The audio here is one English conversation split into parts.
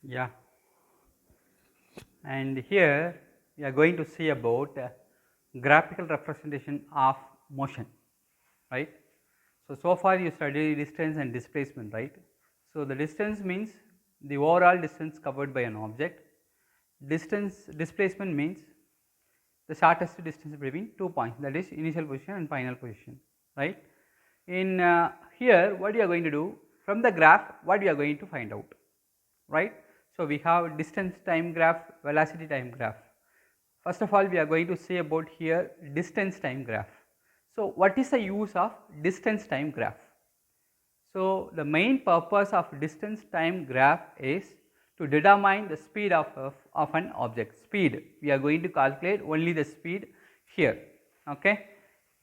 Yeah, and here we are going to see about graphical representation of motion, right. So far you studied distance and displacement, right. So, the distance means the overall distance covered by an object. Displacement means the shortest distance between 2 points, that is initial position and final position, right. In here what you are going to do from the graph, what we are going to find out, right. So, we have distance time graph, velocity time graph. First of all, we are going to say about here distance time graph. So, what is the use of distance time graph? So, the main purpose of distance time graph is to determine the speed of an object. Speed, we are going to calculate only the speed here. Okay.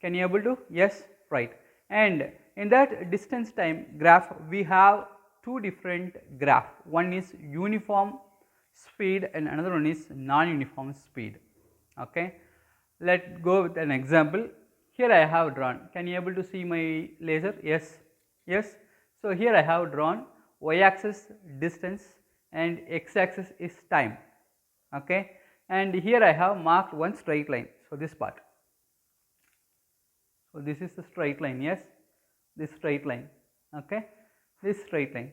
Can you able to? Yes, right. And in that distance time graph, we have two different graph. One is uniform speed and another one is non-uniform speed. Okay. Let us go with an example. Here I have drawn. Can you able to see my laser? Yes. Yes. So, here I have drawn y axis distance and x axis is time, okay. And here I have marked one straight line. So, this part. So, this is the straight line, yes, this straight line, okay, this straight line.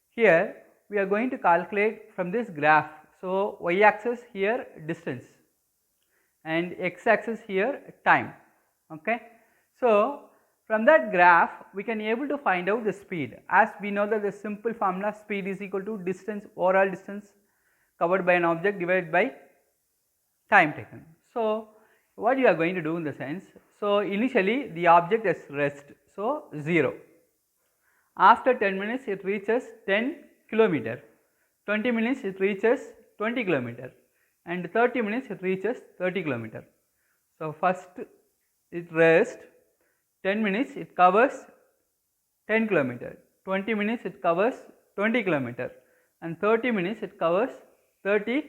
Here we are going to calculate from this graph. So, y axis here distance and x axis here time, okay. So, from that graph we can able to find out the speed, as we know that the simple formula speed is equal to distance, overall distance covered by an object divided by time taken. So, what you are going to do in the sense, so initially the object is rest, so 0. After 10 minutes it reaches 10 kilometer, 20 minutes it reaches 20 kilometer and 30 minutes it reaches 30 kilometer. So, first it rest, 10 minutes it covers 10 kilometer, 20 minutes it covers 20 kilometer and 30 minutes it covers 30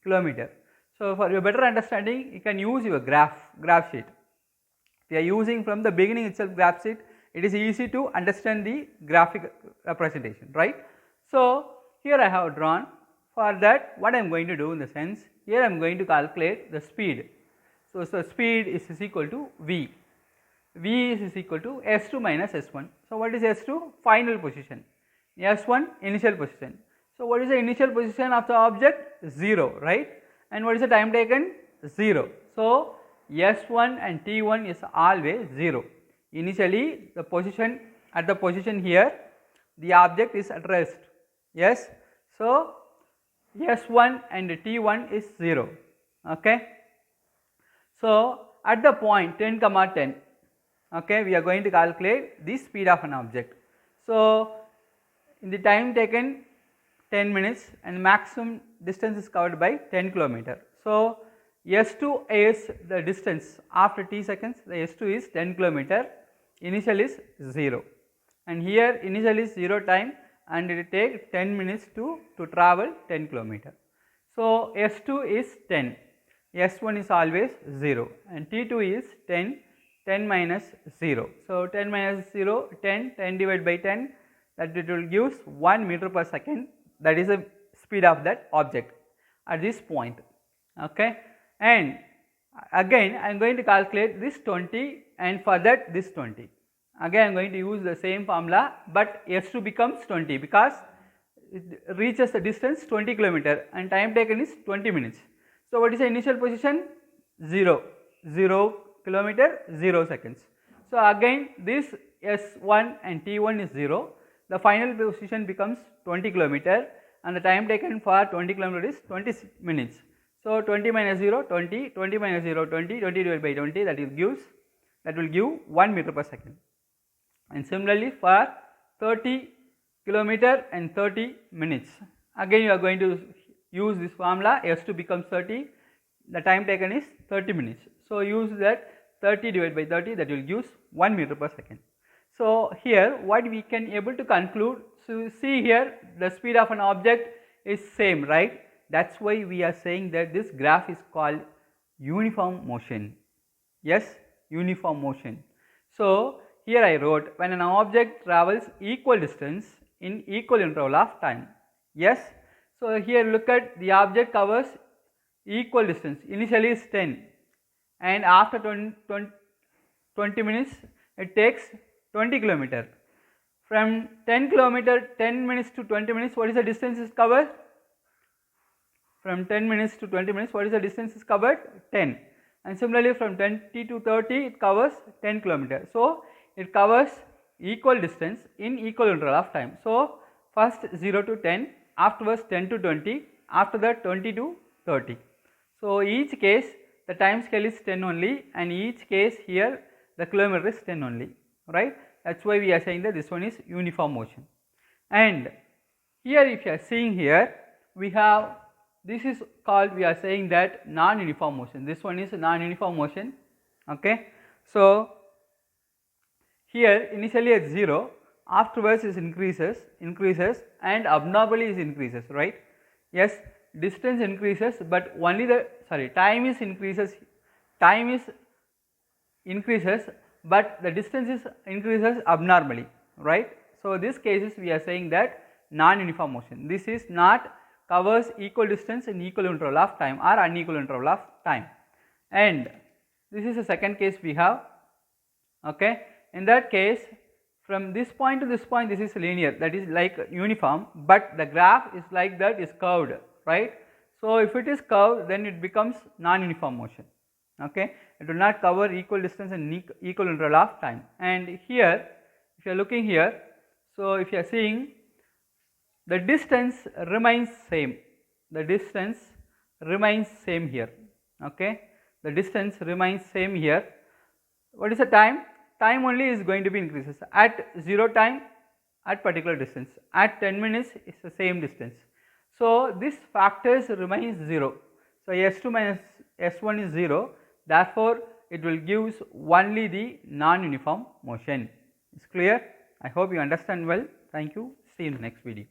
kilometer. So, for your better understanding you can use your graph sheet. We are using from the beginning itself graph sheet, it is easy to understand the graphic representation, right. So, here I have drawn. For that what I am going to do in the sense, here I am going to calculate the speed. So, speed is equal to V. V is equal to S2 minus S1. So, what is S2? Final position. S1 initial position. So, what is the initial position of the object? 0, right. And what is the time taken? 0. So, S1 and T1 is always 0. Initially the position, at the position here the object is at rest, yes. So, S1 and T1 is 0, okay. So, at the point 10 comma 10, okay, we are going to calculate the speed of an object. So, in the time taken 10 minutes and maximum distance is covered by 10 kilometer. So, S2 is the distance after t seconds, the S2 is 10 kilometer, initial is 0 and here initial is 0 time and it will take 10 minutes to travel 10 kilometer. So, S2 is 10, S1 is always 0 and T2 is 10, 10 minus 0. So, 10 minus 0, 10, 10 divided by 10, that it will give 1 meter per second, that is the speed of that object at this point, okay. And again I am going to calculate this 20 and for that this 20. Again I am going to use the same formula, but S2 becomes 20 because it reaches the distance 20 kilometer and time taken is 20 minutes. So, what is the initial position? 0, 0 kilometer, 0 seconds. So, again this S1 and T1 is 0, the final position becomes 20 kilometer and the time taken for 20 kilometer is 20 minutes. So, 20 minus 0, 20, 20 minus 0, 20, 20 divided by 20, that will give 1 meter per second. And similarly for 30 kilometer and 30 minutes, again you are going to use this formula, S2 becomes 30, the time taken is 30 minutes. So, use that 30 divided by 30, that will give 1 meter per second. So, here what we can able to conclude, so see here the speed of an object is same, right. That is why we are saying that this graph is called uniform motion, yes, uniform motion. So, here I wrote when an object travels equal distance in equal interval of time, yes. So here look at the object covers equal distance. Initially is 10 and after 20 minutes it takes 20 kilometer. From 10 minutes to 20 minutes, what is the distance is covered? From 10 minutes to 20 minutes, what is the distance is covered? 10. And similarly from 20 to 30 it covers 10 kilometers. So it covers equal distance in equal interval of time. So first 0 to 10, afterwards 10 to 20, after that 20 to 30. So each case the time scale is 10 only, and each case here the kilometer is 10 only, right? That is why we are saying that this one is uniform motion. And here if you are seeing here, we have, this is called, we are saying that non-uniform motion. This one is non-uniform motion, okay. So here initially at 0, afterwards is increases and abnormally is increases, right? Yes, distance increases, but only the time is increases, but the distance is increases abnormally, right? So this cases we are saying that non-uniform motion. This is not covers equal distance in equal interval of time or unequal interval of time. And this is the second case we have, okay. In that case, from this point to this point this is linear, that is like uniform, but the graph is like that, is curved, right? So if it is curved, then it becomes non-uniform motion, okay. It will not cover equal distance and equal interval of time. And here if you are looking here, so if you are seeing, the distance remains same, the distance remains same here, okay. The distance remains same here. What is the time? Time only is going to be increases. At 0 time, at particular distance, at 10 minutes is the same distance. So this factors remains 0. So S2 minus S1 is 0, therefore it will gives only the non-uniform motion. It's clear? I hope you understand well. Thank you. See you in the next video.